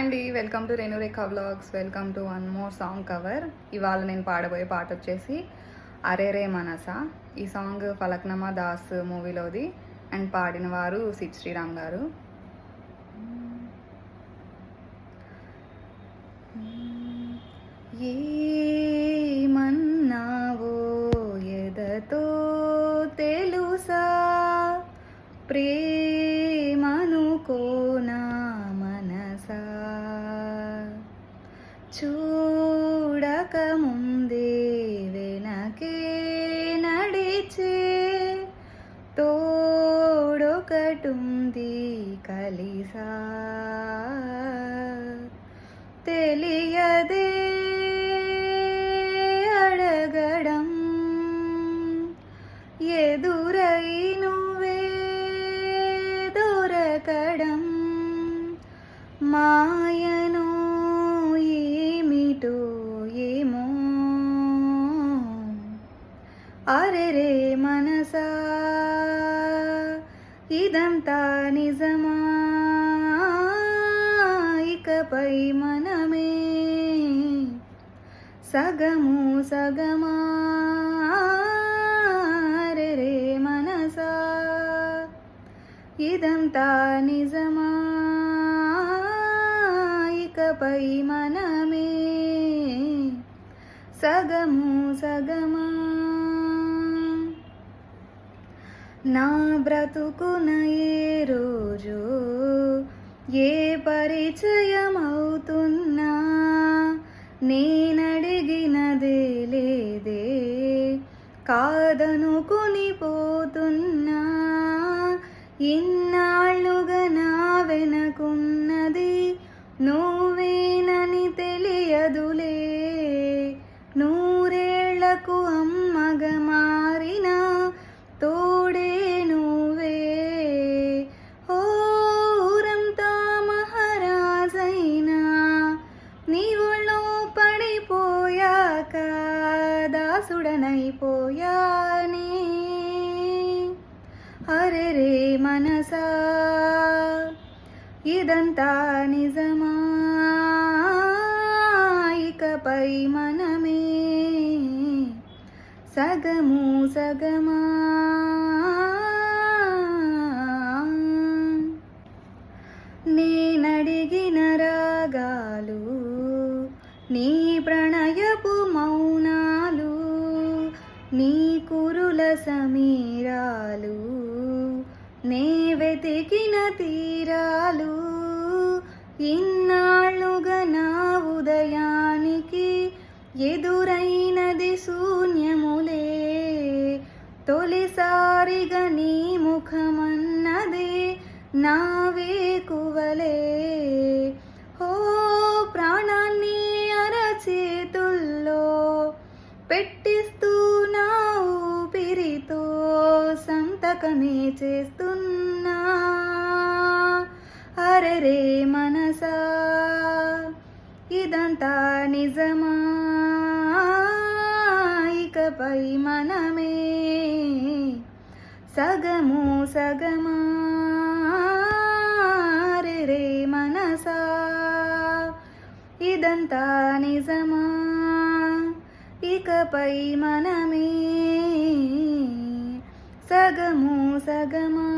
అండి, welcome to Renurekha vlogs. Welcome to one more song cover. ఇవాళ నేను పాడబోయే పాట వచ్చేసి అరే రే మనస. ఈ సాంగ్ ఫలక్నామా దాస్ మూవీలోది అండ్ పాడిన వారు సిద్ శ్రీరామ్ గారు. ఏమన్నావో ఎదతో తెలుసా, ప్రేమనుకోనా మనసా, చూడకముందే వెనకే నడిచే తోడొకటుంది కలిసా, తెలియదే అడగడం ఎదురై నువ్వే దొరకడం, మాయను ఏమిటో ఏమో అరే రే మనసా, ఇదంతా నిజమా, ఇకపై మనమే సగము సగమా, అరే రే మనసా, ఇదంతా నిజమా, ఇకపై మనమే సగము సగమా. నా బ్రతుకున ఏ రోజు ఏ పరిచయమవుతున్నా, నేనడిగినదే లేదే కాదనుకుని పోతున్నా, ఇన్నాళ్ళుగా నా వెనకున్నది నువ్వేనని తెలియదులే, నూరేళ్లకు అమ్మగా మారిన తోడే నువ్వే, ఊరంతా మహారాజైనా నీ ఒళ్ళో పడిపోయాక దాసుడనైపోయానే, అరే రే మనసా, ఇదంతా నిజమా, ఇకపై మనమే సగము సగమా. నేనడిగిన రాగాలు నీ ప్రణయపు మౌనాలు, నీ కురుల సమీరాలు, నే వెతికిన తీరాలు, ఇన్నాళ్ళుగా నా ఉదయానికి ఎదురైనది శూన్యములే, తొలిసారిగా నీ ముఖమన్నదే నా వేకువలే, ఓ ప్రాణాన్ని అరచేతుల్లో పెట్టిస్తూ నా ఊపిరితో సంతకమే చేస్తున్నా, అరే రే మనసా, ఇదంతా నిజమా, ఇకపై మనమే సగము సగమా, అరే రే మనసా, ఇదంతా నిజమా, ఇకపై మనమే సగము సగమా.